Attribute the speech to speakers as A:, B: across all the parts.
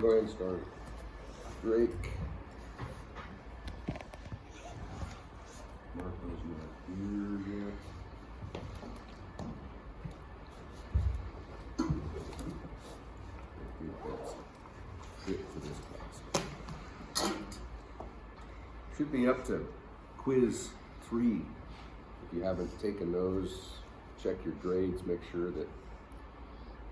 A: Go ahead and start. Drake. Marco's not here yet. I think that's it for this class. Should be up to quiz 3. If you haven't taken those, check your grades, make sure that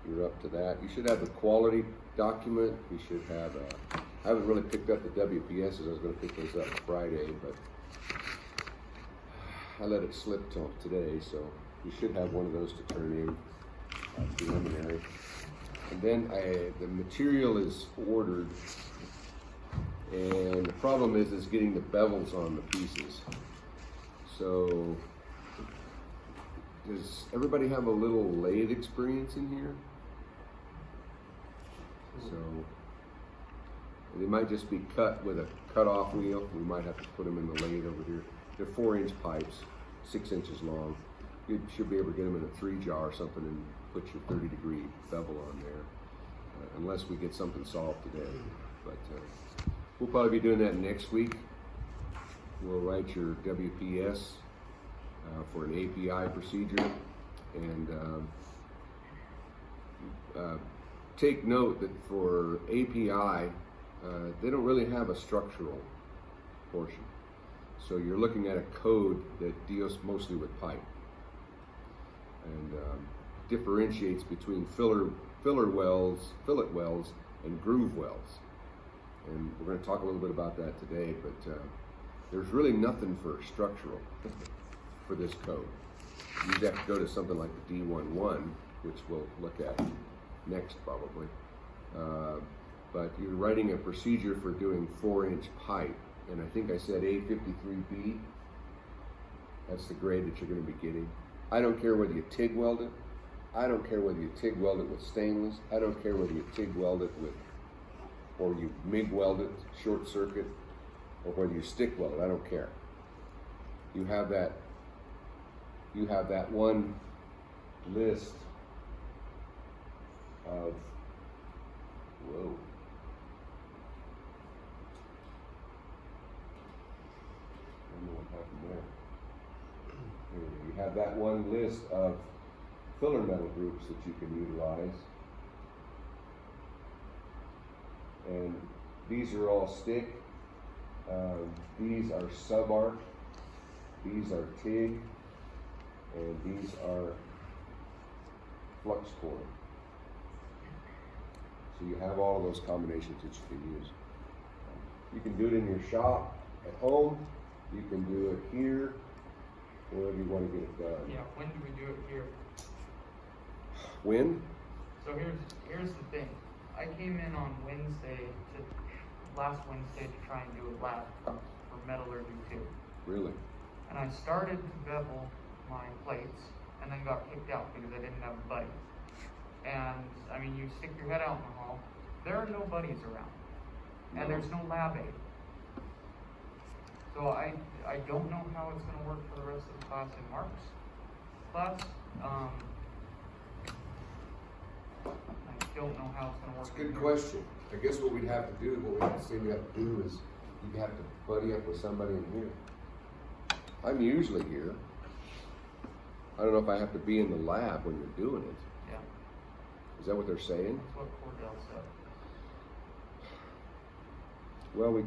A: you're up to that. You should have the quality document. You should have I haven't really picked up the WPSs. I was going to pick those up Friday, but I let it slip till today, so you should have one of those to turn in, preliminary. And then the material is ordered, and the problem is getting the bevels on the pieces. So does everybody have a little lathe experience in here? So they might just be cut with a cut-off wheel. We might have to put them in the lathe over here. They're 4-inch pipes, 6 inches long. You should be able to get them in a 3-jar or something and put your 30-degree bevel on there, unless we get something solved today. But we'll probably be doing that next week. We'll write your WPS for an API procedure, and take note that for API, they don't really have a structural portion. So you're looking at a code that deals mostly with pipe and differentiates between fillet welds, and groove welds. And we're going to talk a little bit about that today, but there's really nothing for structural for this code. You have to go to something like the D11, which we'll look at next probably. But you're writing a procedure for doing 4-inch pipe, and I think I said A53B. That's the grade that you're going to be getting. I don't care whether you TIG weld it. I don't care whether you TIG weld it with stainless. I don't care whether you TIG weld it with, or you MIG weld it, short circuit, or whether you stick weld it. I don't care. You have that one list of, whoa. I don't know what happened there. Anyway, you have that one list of filler metal groups that you can utilize. And these are all stick. These are sub-arc. These are TIG. And these are flux core. So you have all of those combinations that you can use. You can do it in your shop, at home. You can do it here, wherever you want to get it done.
B: Yeah, when do we do it here?
A: When?
B: So here's the thing. I came in on last Wednesday to try and do a lab for metallurgy 2.
A: Really?
B: And I started to bevel my plates and then got kicked out because I didn't have a buddy. And I mean, you stick your head out in the hall, there are no buddies around. And there's no lab aid. So I don't know how it's gonna work for the rest of the class in Mark's class. I don't know how it's gonna work.
A: That's a good question. I guess what we'd have to do, what we have to say we have to do is you have to buddy up with somebody in here. I'm usually here. I don't know if I have to be in the lab when you're doing it.
B: Yeah.
A: Is that what they're saying?
B: That's what Cordell said.
A: Well, we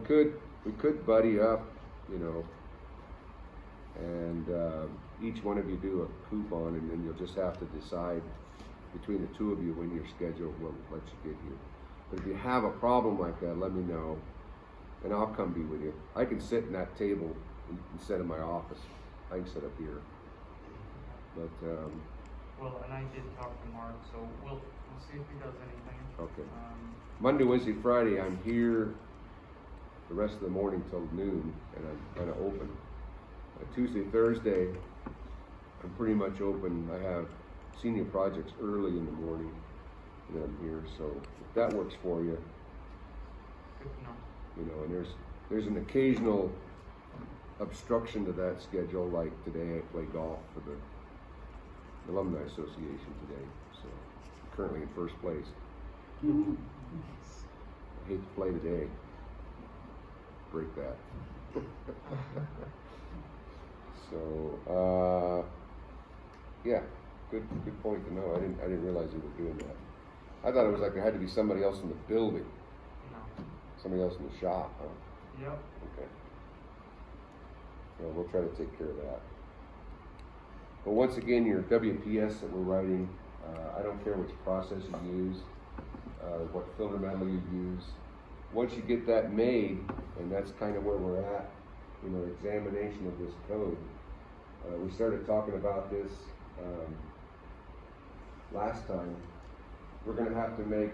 A: could buddy up, you know, and each one of you do a coupon, and then you'll just have to decide between the two of you when your schedule will let you get here. But if you have a problem like that, let me know, and I'll come be with you. I can sit in that table instead of my office. I can sit up here. But
B: well, and I did talk to Mark, so we'll see if he does anything.
A: okay. Monday, Wednesday, Friday, I'm here the rest of the morning till noon, and I'm kind of open. Tuesday, Thursday, I'm pretty much open. I have senior projects early in the morning, and I'm here. So if that works for you,
B: Good to know.
A: you know, and there's an occasional obstruction to that schedule, like today I play golf for the Alumni Association today, so currently in first place. hate to play today. Break that. So, yeah, good point to know. I didn't realize they were doing that. I thought it was like there had to be somebody else in the building,
B: No.
A: somebody else in the shop, huh?
B: Yep.
A: Okay. Well, we'll try to take care of that. But once again, your WPS that we're writing, I don't care which process you use, what filler metal you use. Once you get that made, and that's kind of where we're at in our examination of this code, we started talking about this last time. We're going to have to make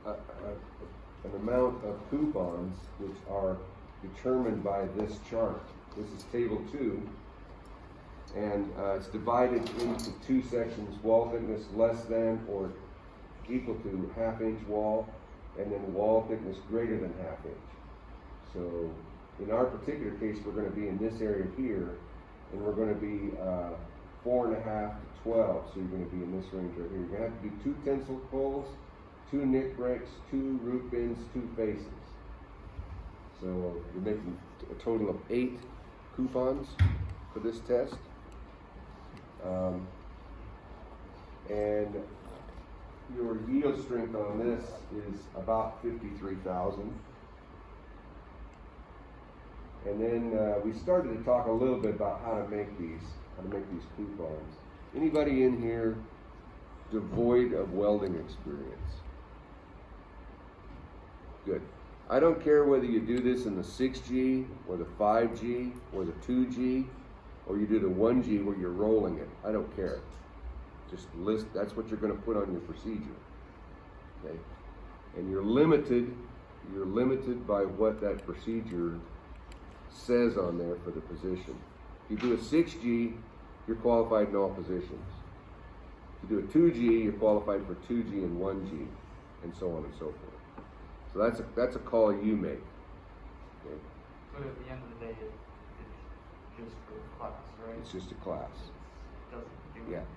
A: an amount of coupons which are determined by this chart. This is table 2, and it's divided into 2 sections: wall thickness less than or equal to ½ inch wall, and then wall thickness greater than ½ inch. So in our particular case, we're going to be in this area here, and we're going to be 4.5 to 12, so you're going to be in this range right here. You're going to have to do 2 tensile poles, 2 nick breaks, 2 root bins, 2 faces. So you're making a total of 8 coupons for this test. And your yield strength on this is about 53,000. And then we started to talk a little bit about how to make these coupons. Anybody in here devoid of welding experience? Good. I don't care whether you do this in the 6G or the 5G or the 2G, or you do the 1G where you're rolling it. I don't care. Just list, that's what you're going to put on your procedure. Okay? And you're limited by what that procedure says on there for the position. If you do a 6G, you're qualified in all positions. If you do a 2G, you're qualified for 2G and 1G, and so on and so forth. So that's a call you make. Okay?
B: But at the end of the day, it's just for the class, right?
A: It's just a class.
B: It doesn't do
A: Yeah.
B: anything.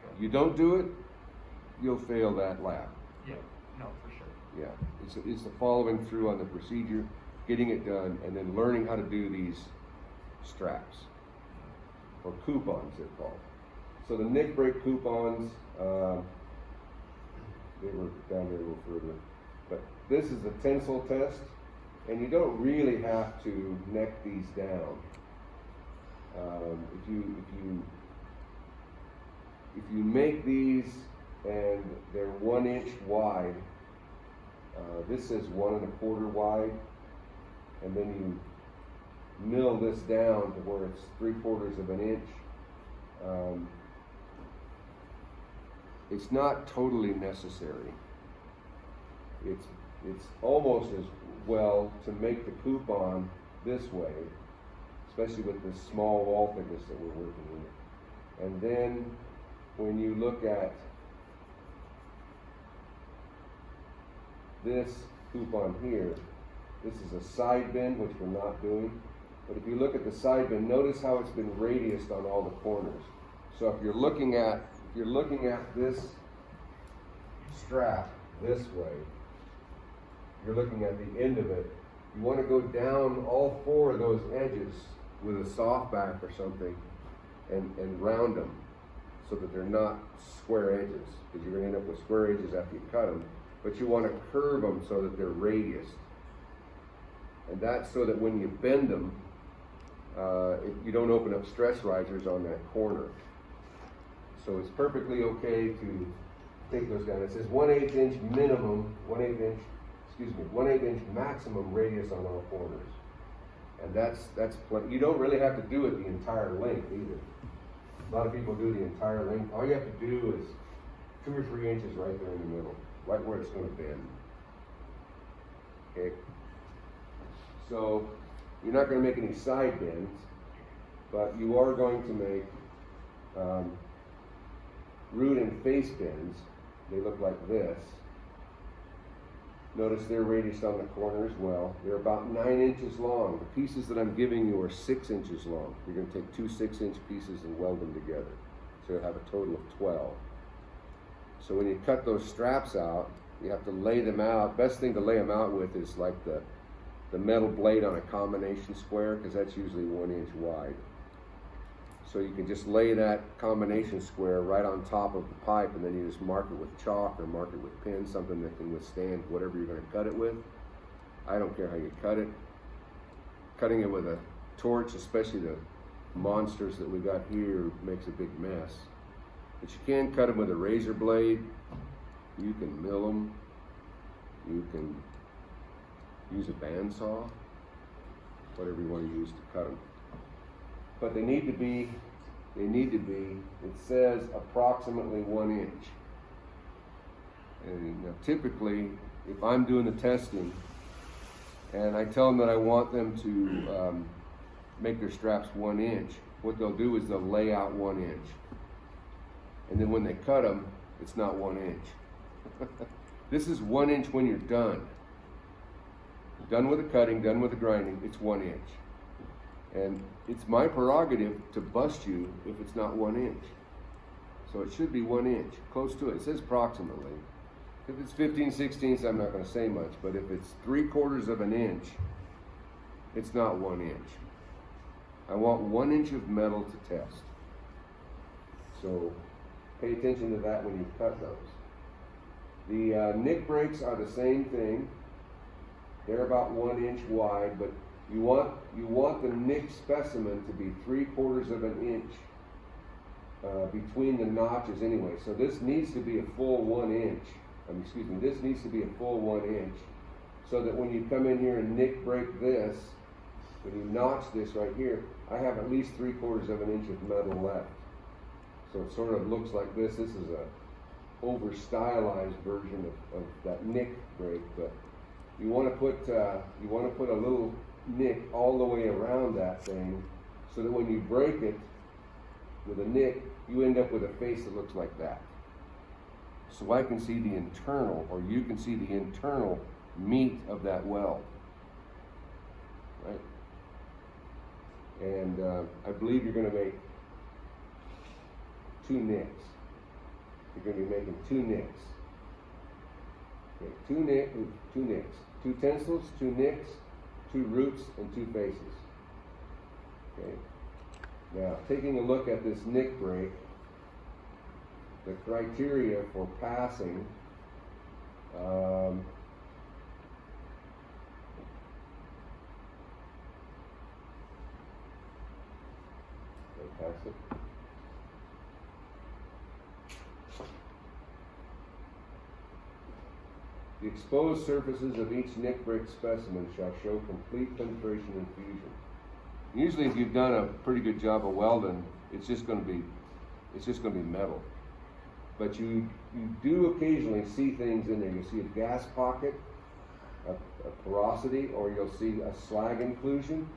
B: Okay.
A: You don't do it, you'll fail that lab.
B: Yeah, no, for sure.
A: Yeah, it's the following through on the procedure, getting it done, and then learning how to do these straps, or coupons they're called. So the nick break coupons, they were down there a little further. But this is a tensile test, and you don't really have to neck these down. If you make these and they're 1 inch wide, this is 1 1/4 wide, and then you mill this down to where it's 3/4 of an inch. It's not totally necessary. It's almost as well to make the coupon this way, especially with this small wall thickness that we're working with. And then when you look at this coupon here, this is a side bend, which we're not doing. But if you look at the side bend, notice how it's been radiused on all the corners. So if you're looking at this strap this way, you're looking at the end of it. You want to go down all 4 of those edges with a soft back or something and round them so that they're not square edges, because you're going to end up with square edges after you cut them. But you want to curve them so that they're radiused. And that's so that when you bend them, you don't open up stress risers on that corner. So it's perfectly okay to take those down. It says 1/8 inch minimum, 1/8 inch maximum radius on all corners. And that's plenty. You don't really have to do it the entire length either. A lot of people do the entire length. All you have to do is 2 or 3 inches right there in the middle, right where it's going to bend. Okay? So you're not going to make any side bends, but you are going to make root and face bends. They look like this. Notice they're radiused on the corner as well. They're about 9 inches long. The pieces that I'm giving you are 6 inches long. You're going to take 2 6-inch pieces and weld them together. So you'll have a total of 12. So when you cut those straps out, You have to lay them out. Best thing to lay them out with is like the metal blade on a combination square, because that's usually 1 inch wide. So you can just lay that combination square right on top of the pipe, and then you just mark it with chalk or mark it with pins, something that can withstand whatever you're going to cut it with. I don't care how you cut it. Cutting it with a torch, especially the monsters that we got here, makes a big mess. But you can cut them with a razor blade. You can mill them. You can use a bandsaw, whatever you want to use to cut them. But they need to be, it says approximately 1 inch. And now typically, if I'm doing the testing, and I tell them that I want them to make their straps 1 inch, what they'll do is they'll lay out 1 inch. And then when they cut them, it's not 1 inch. This is 1 inch when you're done. Done with the cutting, done with the grinding, it's 1 inch. And it's my prerogative to bust you if it's not 1 inch. So it should be 1 inch, close to it. It says approximately. If it's 15/16, I'm not going to say much, but if it's 3/4 of an inch, it's not 1 inch. I want 1 inch of metal to test. So pay attention to that when you cut those. The nick brakes are the same thing. They're about 1 inch wide, but you want the nick specimen to be 3/4 of an inch between the notches anyway. So this needs to be a full 1 inch. This needs to be a full 1 inch, so that when you come in here and nick brake this, when you notch this right here, I have at least 3/4 of an inch of metal left. So it sort of looks like this. This is a over stylized version of that nick brake, but you want to put a little nick all the way around that thing, so that when you break it with a nick, you end up with a face that looks like that. So I can see the internal, or you can see the internal meat of that weld, right? And I believe you're going to make 2 nicks. You're going to be making 2 nicks. Okay, 2 nicks, 2 tensils, 2 nicks, 2 roots, and 2 faces. Okay. Now, taking a look at this nick brake, the criteria for passing, pass it. The exposed surfaces of each nick brake specimen shall show complete penetration and fusion. Usually, if you've done a pretty good job of welding, it's just going to be metal. But you do occasionally see things in there. You'll see a gas pocket, a porosity, or you'll see a slag inclusion.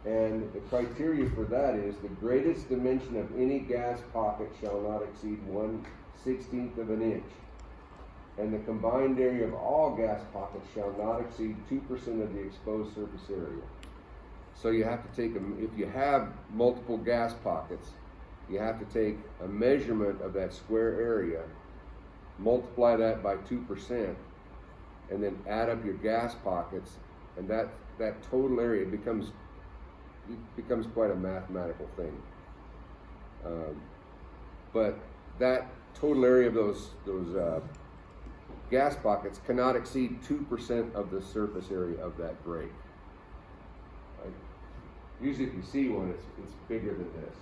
A: And the criteria for that is the greatest dimension of any gas pocket shall not exceed 1/16 of an inch. And the combined area of all gas pockets shall not exceed 2% of the exposed surface area. So you have to take if you have multiple gas pockets, you have to take a measurement of that square area, multiply that by 2%, and then add up your gas pockets, and that total area becomes quite a mathematical thing. But that total area of those gas pockets cannot exceed 2% of the surface area of that brake. Right? Usually if you see one, it's bigger than this.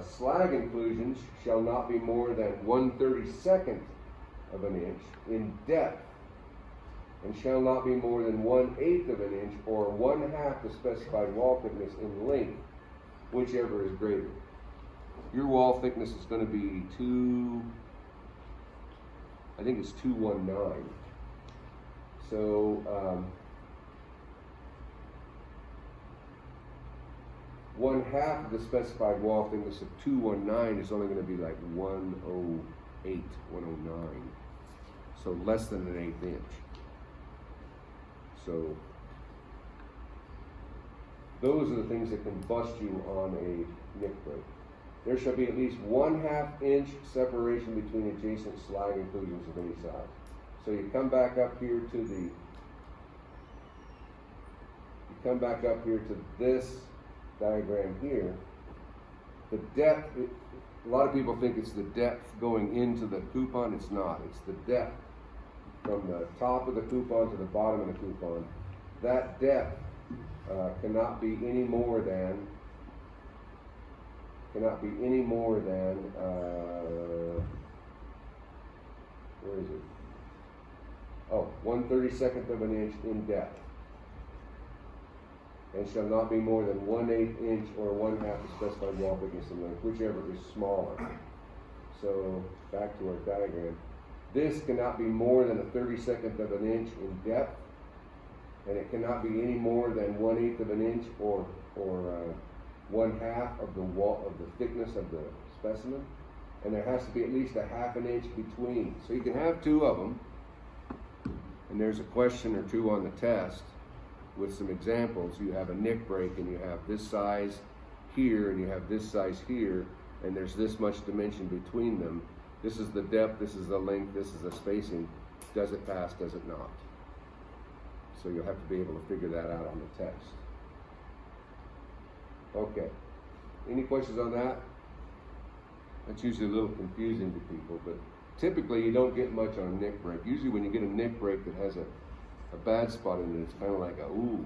A: Slag inclusions shall not be more than 1/32 of an inch in depth, and shall not be more than 1/8 of an inch or 1/2 the specified wall thickness in length, whichever is greater. Your wall thickness is going to be 219. So 1/2 of the specified wall thickness of 219 is only going to be like 108, 109. So less than an 1/8 inch. So those are the things that can bust you on a nick brake. There shall be at least 1/2 inch separation between adjacent slag inclusions of any size. So you come back up here to this diagram here. The depth, a lot of people think it's the depth going into the coupon. It's not. It's the depth from the top of the coupon to the bottom of the coupon. That depth cannot be any more than where is it? Oh, 1/32 of an inch in depth, and shall not be more than 1/8 inch or 1/2 the specified wall thickness and length, whichever is smaller. So back to our diagram. This cannot be more than 1/32 of an inch in depth, and it cannot be any more than 1/8 of an inch or 1/2 of the wall of the thickness of the specimen, and there has to be at least 1/2 an inch between. So you can have two of them, and there's a question or two on the test with some examples. You have a nick break, and you have this size here, and you have this size here, and there's this much dimension between them. This is the depth, this is the length, this is the spacing. Does it pass, does it not? So you'll have to be able to figure that out on the test. Okay, any questions on that? That's usually a little confusing to people, but typically you don't get much on a nick break. Usually when you get a nick break that has a bad spot in it, it's kind of like a, ooh,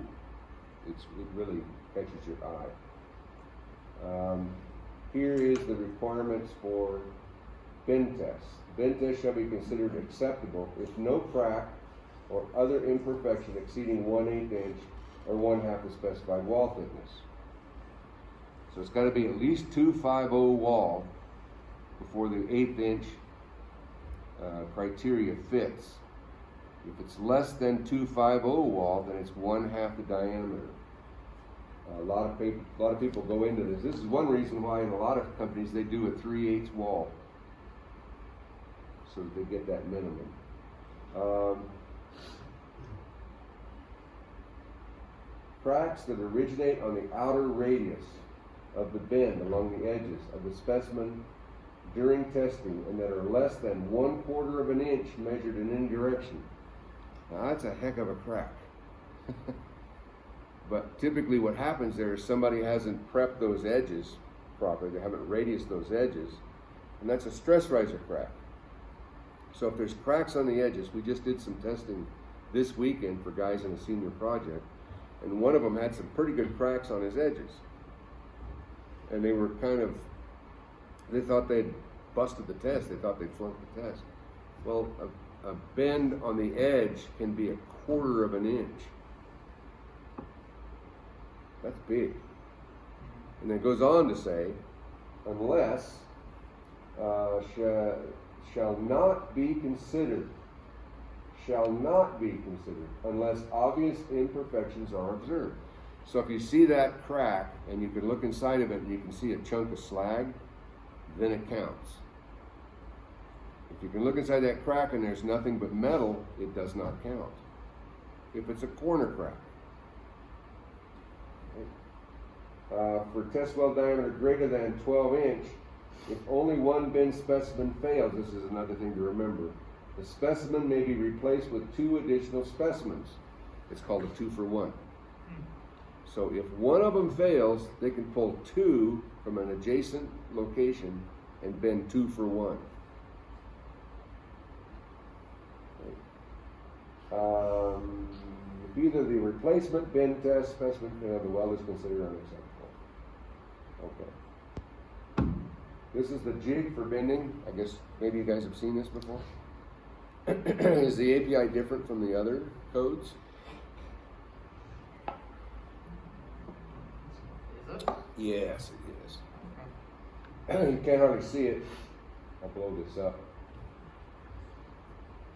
A: it really catches your eye. Here is the requirements for bend tests. Bend test shall be considered acceptable if no crack or other imperfection exceeding 1/8 inch or 1/2 the specified wall thickness. So it's got to be at least 250 wall before the 1/8 inch criteria fits. If it's less than 250 wall, then it's 1/2 the diameter. A lot of people go into this. This is one reason why in a lot of companies they do a 3/8 wall, so that they get that minimum. Cracks that originate on the outer radius of the bend along the edges of the specimen during testing and that are less than 1/4 of an inch measured in any direction. Now that's a heck of a crack. But typically what happens there is somebody hasn't prepped those edges properly, they haven't radiused those edges, and that's a stress riser crack. So if there's cracks on the edges, we just did some testing this weekend for guys in a senior project, and one of them had some pretty good cracks on his edges. And they were they thought they'd busted the test, they thought they'd flunked the test. Well, a bend on the edge can be 1/4 of an inch. That's big. And it goes on to say, unless shall not be considered unless obvious imperfections are observed. So if you see that crack and you can look inside of it and you can see a chunk of slag, then it counts. If you can look inside that crack and there's nothing but metal, it does not count. If it's a corner crack. For test well diameter greater than 12 inch, if only one bend specimen fails, this is another thing to remember, the specimen may be replaced with 2 additional specimens. It's called a 2-for-1. So if one of them fails, they can pull 2 from an adjacent location and bend 2-for-1. If either the replacement bend test specimen fail, the weld is considered unacceptable. Okay. This is the jig for bending. I guess maybe you guys have seen this before. Is the API different from the other codes?
B: Is it?
A: Yes, it is. You can't hardly see it. I'll blow this up.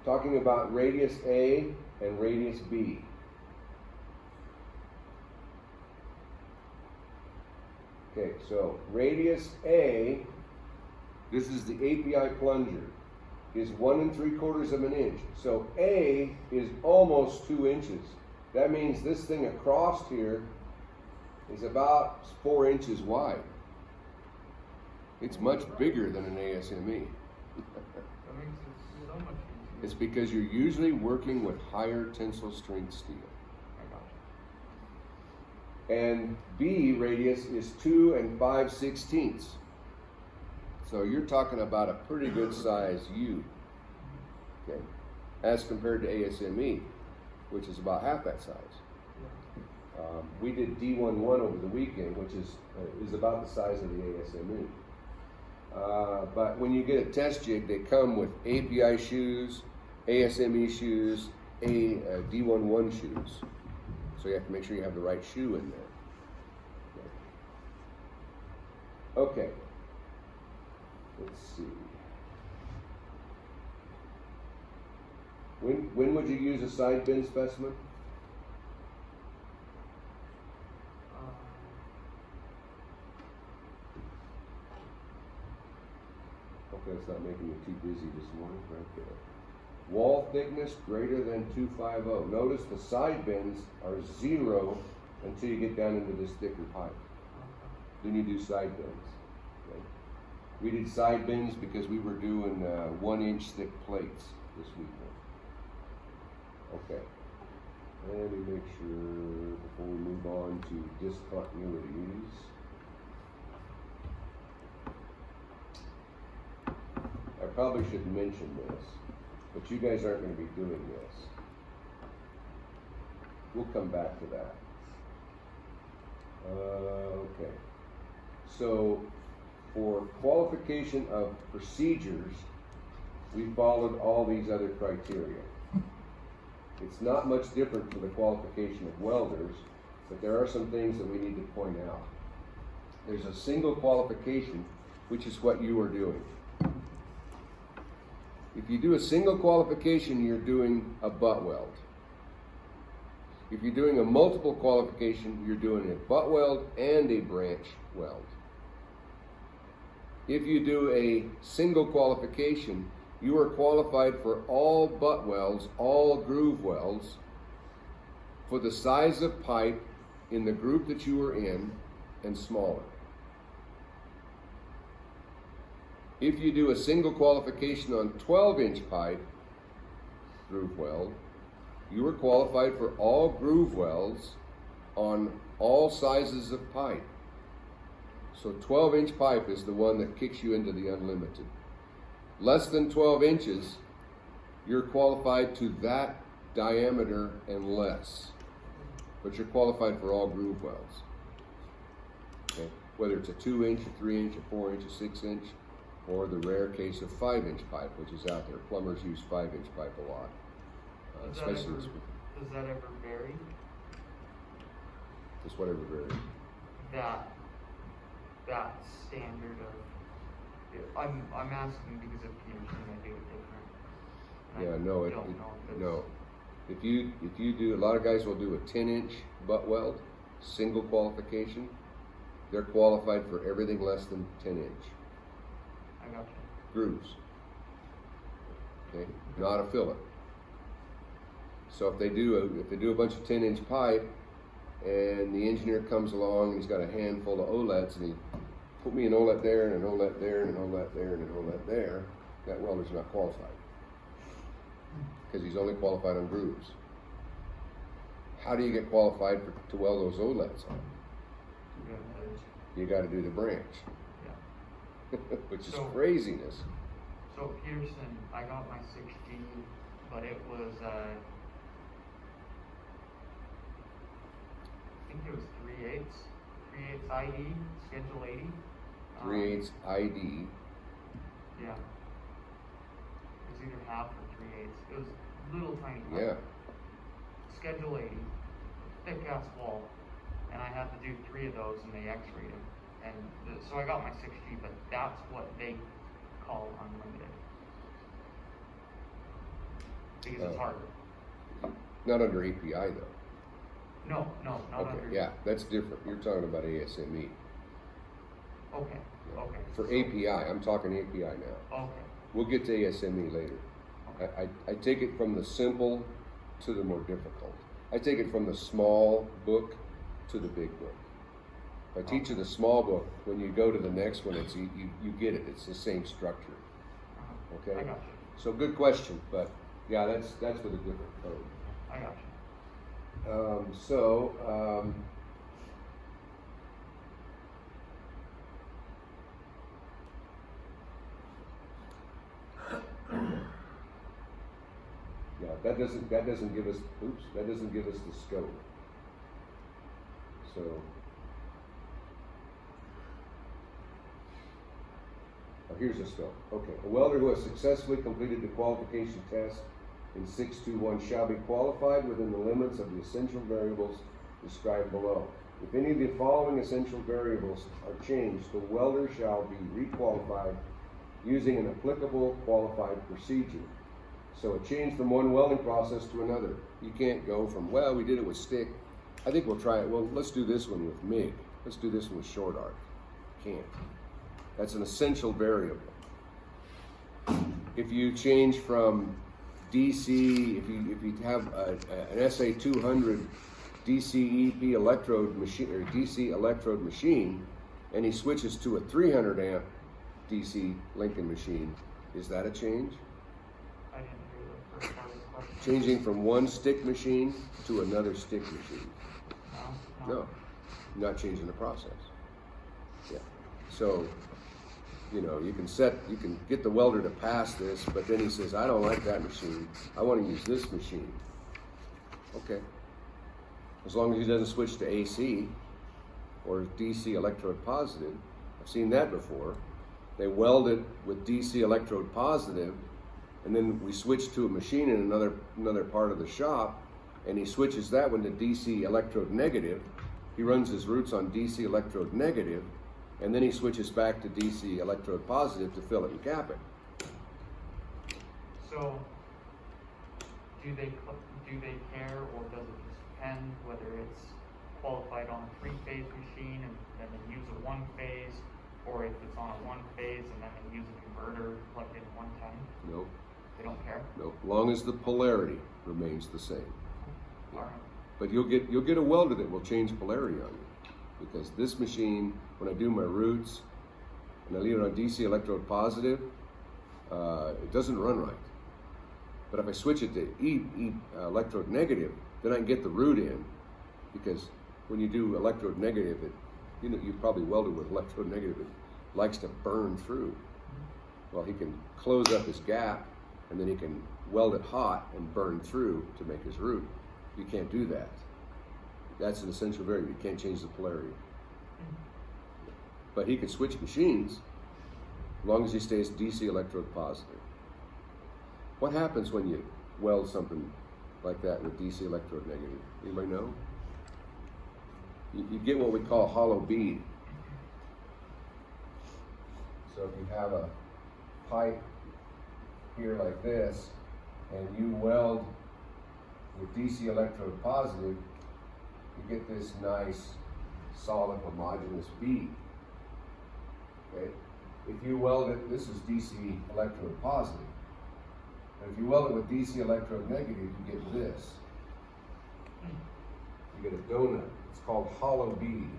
A: Talking about radius A and radius B. Okay, so radius A, this is the API plunger, is 1 3/4 of an inch. So A is almost 2 inches. That means this thing across here is about 4 inches wide. It's much bigger than an ASME.
B: That makes it so much easier.
A: It's because you're usually working with higher tensile strength steel.
B: I got you.
A: And B radius is 2 5/16. So you're talking about a pretty good size U, okay, as compared to ASME, which is about half that size. We did D11 over the weekend, which is about the size of the ASME. But when you get a test jig, they come with API shoes, ASME shoes, D11 shoes. So you have to make sure you have the right shoe in there. Okay. Let's see. When would you use a side bend specimen? Okay, it's not making me too busy this morning, right there. Wall thickness greater than 250. Notice the side bends are 0 until you get down into this thicker pipe. Then you do side bends. Okay? We did side bends because we were doing 1-inch thick plates this weekend. Okay. Let me make sure before we move on to discontinuities. I probably should mention this, but you guys aren't going to be doing this. We'll come back to that. Okay. So, for qualification of procedures, we followed all these other criteria. It's not much different for the qualification of welders, but there are some things that we need to point out. There's a single qualification, which is what you are doing. If you do a single qualification, you're doing a butt weld. If you're doing a multiple qualification, you're doing a butt weld and a branch weld. If you do a single qualification, you are qualified for all butt welds, all groove welds, for the size of pipe in the group that you are in and smaller. If you do a single qualification on 12-inch pipe, groove weld, you are qualified for all groove welds on all sizes of pipe. So 12-inch pipe is the one that kicks you into the unlimited. Less than 12 inches, you're qualified to that diameter and less. But you're qualified for all groove welds. Okay? Whether it's a 2-inch, a 3-inch, a 4-inch, a 6-inch, or the rare case of 5-inch pipe, which is out there. Plumbers use 5-inch pipe a lot.
B: Does that ever vary?
A: Just whatever varies.
B: That standard of, I'm asking because of Peterson, I do it different.
A: Yeah,
B: And
A: no. If you do, a lot of guys will do a 10-inch butt weld, single qualification. They're qualified for everything less than 10-inch.
B: I got you.
A: Grooves. Okay, not a fillet. So if they do a bunch of 10-inch pipe, and the engineer comes along and he's got a handful of OLEDs, and he put me an OLED there and an OLED there and an OLED there and an OLED there, that welder's not qualified because he's only qualified on grooves. How do you get qualified to weld those OLEDs on? You got to do the branch.
B: Yeah.
A: Which is craziness.
B: So Peterson, I got my 6G, but it was I think it was 3/8 ID, Schedule 80.
A: 3/8 ID.
B: Yeah. It was either half or 3/8. It was little tiny.
A: Yeah.
B: Schedule 80, thick ass wall, and I had to do 3 of those, and they X-rayed them. And so I got my 6G, but that's what they call unlimited because it's harder.
A: Not under API though.
B: No, not
A: Okay,
B: under.
A: yeah, that's different. You're talking about ASME.
B: Okay.
A: For API, I'm talking API now.
B: Okay.
A: We'll get to ASME later. I take it from the simple to the more difficult. I take it from the small book to the big book. If I teach you the small book, when you go to the next one, you get it. It's the same structure. Okay?
B: I got you.
A: So good question, but Yeah, that's with a different code.
B: I got you.
A: Yeah, that doesn't give us, that doesn't give us the scope. So, here's the scope. Okay, a welder who has successfully completed the qualification test in 621 shall be qualified within the limits of the essential variables described below. If any of the following essential variables are changed, the welder shall be requalified using an applicable qualified procedure. So a change from one welding process to another. You can't go from, well, we did it with stick. I think we'll try it. Well, let's do this one with MIG. Let's do this one with short arc. Can't. That's an essential variable. If you change from DC, if you have an SA200 DCEP electrode machine or DC electrode machine, and he switches to a 300 amp DC Lincoln machine, is that a change?
B: I didn't hear the first part of the question.
A: Changing from one stick machine to another stick machine. No, you're not changing the process. Yeah. So, you know, you can get the welder to pass this, but then he says, I don't like that machine. I want to use this machine. Okay. As long as he doesn't switch to AC or DC electrode positive. I've seen that before. They weld it with DC electrode positive, and then we switch to a machine in another part of the shop, and he switches that one to DC electrode negative. He runs his roots on DC electrode negative, and then he switches back to DC electrode positive to fill it and cap it.
B: So, do they care, or does it just depend whether it's qualified on a 3-phase machine and then they use a 1-phase, or if it's on a 1-phase and then they use a converter plugged in 110?
A: Nope.
B: They don't care?
A: Nope. Long as the polarity remains the same.
B: All right.
A: But you'll get a welder that will change polarity on you, because this machine, when I do my roots and I leave it on DC electrode positive, it doesn't run right. But if I switch it to electrode negative, then I can get the root in, because when you do electrode negative, you probably welded with electrode negative, it likes to burn through. Well, he can close up his gap, and then he can weld it hot and burn through to make his root. You can't do that. That's an essential variable. You can't change the polarity. But he can switch machines as long as he stays DC electrode positive. What happens when you weld something like that with DC electrode negative? Anybody know? You get what we call a hollow bead. So if you have a pipe here like this, and you weld with DC electrode positive, you get this nice, solid, homogeneous bead. Okay? If you weld it, this is DC electrode positive. And if you weld it with DC electrode negative, you get this. You get a donut. It's called hollow bead.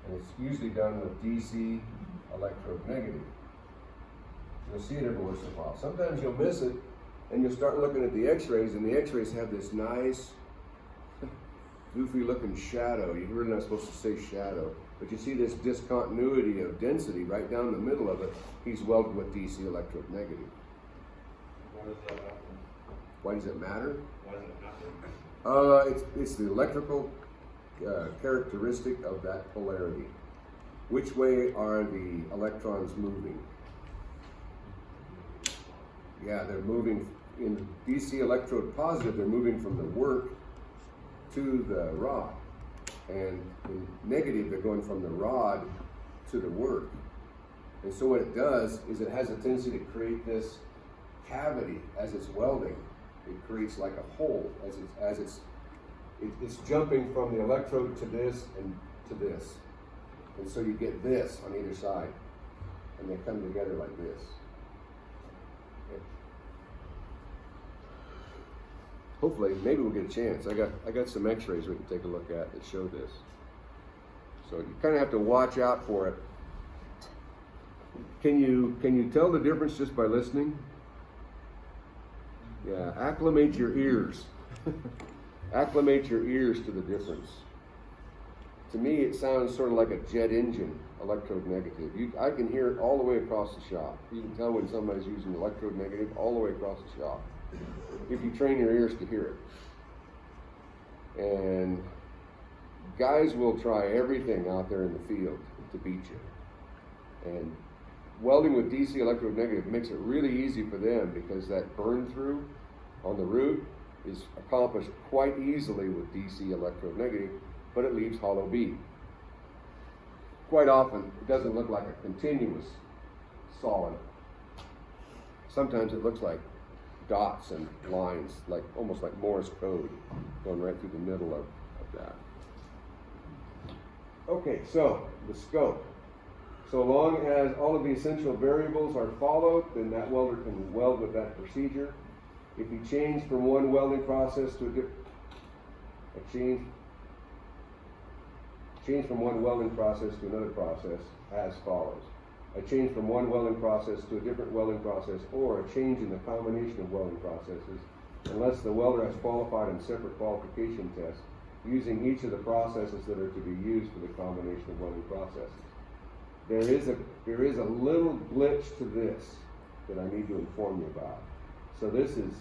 A: And it's usually done with DC electrode negative. You'll see it every once in a while. Sometimes you'll miss it, and you'll start looking at the x-rays, and the x-rays have this nice, goofy looking shadow. You're really not supposed to say shadow, but you see this discontinuity of density right down the middle of it. He's welded with DC electrode negative.
C: Why does that happen?
A: Why does it matter?
C: Why does it happen?
A: It's the electrical characteristic of that polarity. Which way are the electrons moving? Yeah, they're moving in DC electrode positive, they're moving from the work to the rod. And in negative, they're going from the rod to the work. And so what it does is it has a tendency to create this cavity as it's welding. It creates like a hole as it's jumping from the electrode to this and to this. And so you get this on either side, and they come together like this. Okay. Hopefully, maybe we'll get a chance. I got some x-rays we can take a look at that show this. So you kind of have to watch out for it. Can you tell the difference just by listening? Yeah, acclimate your ears. Acclimate your ears to the difference. To me, it sounds sort of like a jet engine, electrode negative. I can hear it all the way across the shop. You can tell when somebody's using electrode negative all the way across the shop, if you train your ears to hear it. And guys will try everything out there in the field to beat you. And welding with DC electrode negative makes it really easy for them, because that burn through on the root is accomplished quite easily with DC electrode negative, but it leaves hollow bead. Quite often, it doesn't look like a continuous solid. Sometimes it looks like dots and lines, like almost like Morse code going right through the middle of that. Okay, so the scope. So long as all of the essential variables are followed, then that welder can weld with that procedure. If you change from one welding process to change from one welding process to another process as follows. A change from one welding process to a different welding process, or a change in the combination of welding processes, unless the welder has qualified in separate qualification tests, using each of the processes that are to be used for the combination of welding processes. There is a little glitch to this that I need to inform you about. So this is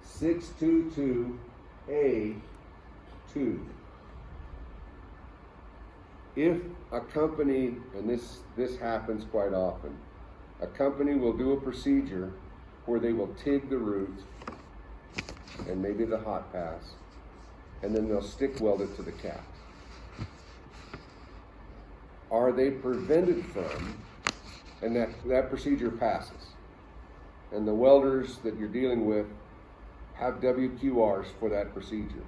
A: 622A2. If a company, and this happens quite often, a company will do a procedure where they will TIG the root and maybe the hot pass, and then they'll stick weld it to the cap. Are they prevented from, and that procedure passes, and the welders that you're dealing with have WQRs for that procedure,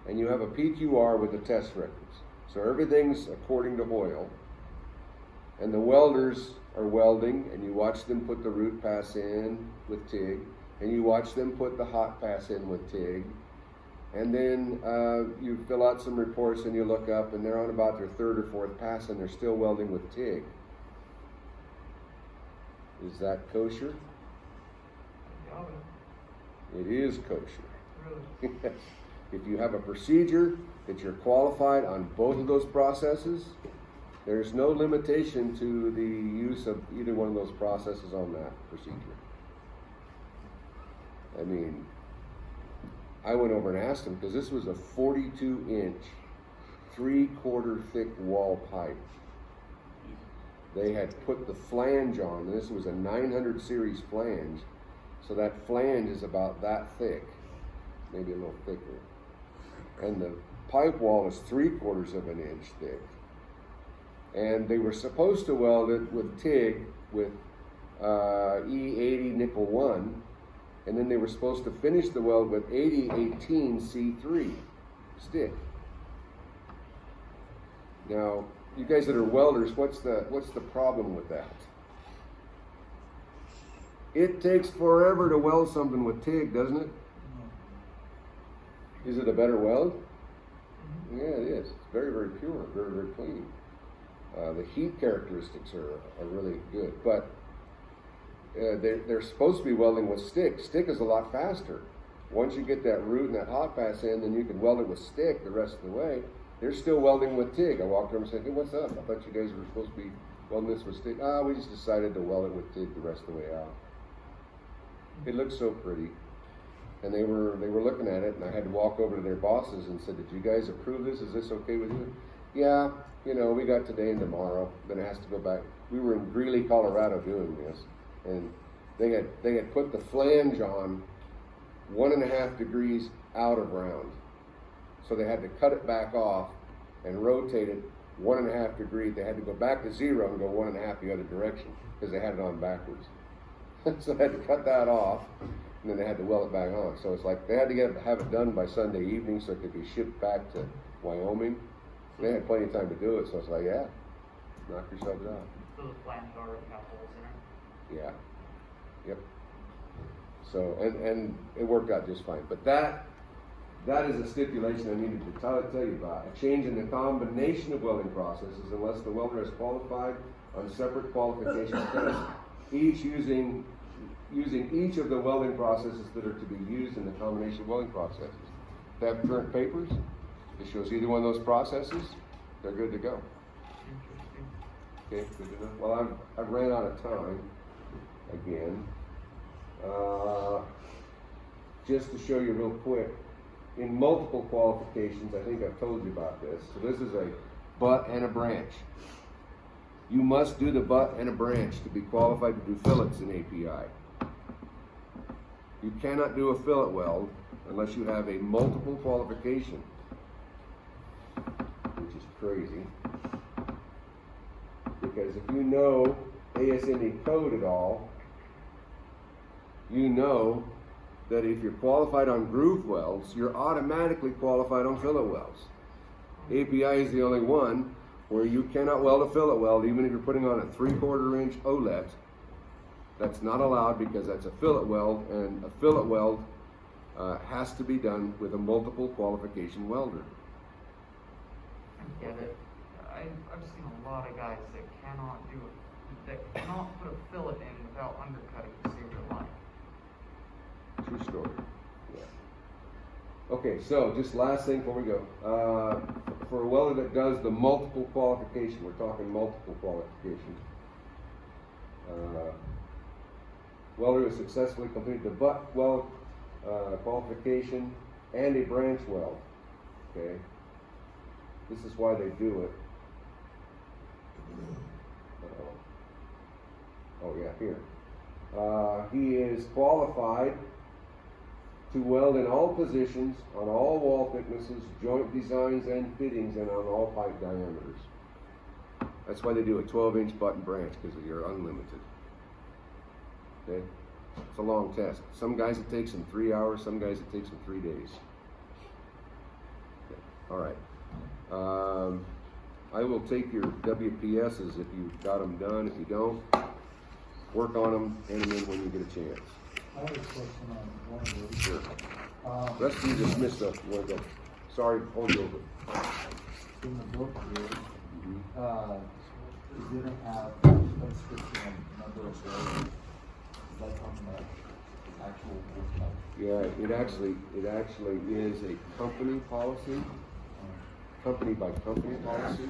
A: and you have a PQR with the test records, so everything's according to oil, and the welders are welding, and you watch them put the root pass in with TIG, and you watch them put the hot pass in with TIG, and then you fill out some reports and you look up and they're on about their third or fourth pass and they're still welding with TIG. Is that kosher? It is kosher.
B: Really?
A: If you have a procedure that you're qualified on both of those processes, there's no limitation to the use of either one of those processes on that procedure. I mean, I went over and asked them, because this was a 42-inch, 3/4 thick wall pipe. They had put the flange on, and this was a 900 series flange, so that flange is about that thick, maybe a little thicker. And the pipe wall is 3/4 of an inch thick. And they were supposed to weld it with TIG with E80 nickel 1, and then they were supposed to finish the weld with 8018 C3 stick. Now, you guys that are welders, what's the problem with that? It takes forever to weld something with TIG, doesn't it? Is it a better weld? Yeah, it is. It's very, very pure, very, very clean. The heat characteristics are really good, but they're supposed to be welding with stick. Stick is a lot faster. Once you get that root and that hot pass in, then you can weld it with stick the rest of the way. They're still welding with TIG. I walked over and said, "Hey, what's up? I thought you guys were supposed to be welding this with stick." We just decided to weld it with TIG the rest of the way out. It looked so pretty. And they were looking at it, and I had to walk over to their bosses and said, "Did you guys approve this? Is this okay with you?" "Yeah, we got today and tomorrow. Then it has to go back." We were in Greeley, Colorado doing this, and they had put the flange on 1.5 degrees out of round. So they had to cut it back off and rotate it 1.5 degrees. They had to go back to 0 and go 1.5 the other direction because they had it on backwards. So they had to cut that off, and then they had to weld it back on. So it's like they had to have it done by Sunday evening so it could be shipped back to Wyoming. They had plenty of time to do it, so it's like, yeah, knock yourselves out.
B: So the flange already have holes in it?
A: Yeah. Yep. So, and it worked out just fine. But that is a stipulation I needed to tell you about. A change in the combination of welding processes, unless the welder has qualified on separate qualification tests, each using each of the welding processes that are to be used in the combination welding processes. If they have current papers, it shows either one of those processes, they're good to go.
B: Interesting.
A: Okay, good to know. Well, I've ran out of time again. Just to show you real quick, in multiple qualifications, I think I've told you about this. So this is a butt and a branch. You must do the butt and a branch to be qualified to do fillets in API. You cannot do a fillet weld unless you have a multiple qualification, which is crazy. Because if you know ASME code at all, you know that if you're qualified on groove welds, you're automatically qualified on fillet welds. API is the only one where you cannot weld a fillet weld even if you're putting on a 3/4 inch OLED. That's not allowed because that's a fillet weld, and a fillet weld has to be done with a multiple qualification welder.
B: I get it. I've seen a lot of guys that cannot do it, that cannot put a fillet in without undercutting to save their life.
A: True story. Yeah. Okay, so just last thing before we go. For a welder that does the multiple qualification, we're talking multiple qualification. Welder who successfully completed the butt weld qualification and a branch weld. Okay. This is why they do it. Oh yeah, here. He is qualified to weld in all positions, on all wall thicknesses, joint designs and fittings, and on all pipe diameters. That's why they do a 12-inch butt and branch, because you're unlimited. Okay? It's a long test. Some guys it takes them 3 hours, some guys it takes them 3 days. Okay. All right. I will take your WPSs if you've got them done. If you don't, work on them, hand them in when you get a chance.
D: I have a question on one of those.
A: Sure. Rest of you dismiss stuff. You want to go? Sorry, hold you over.
D: In the book here,
A: Mhm.
D: it didn't have a description of number of days. Is that on the actual book?
A: Yeah, it actually is a company policy, company by company policy.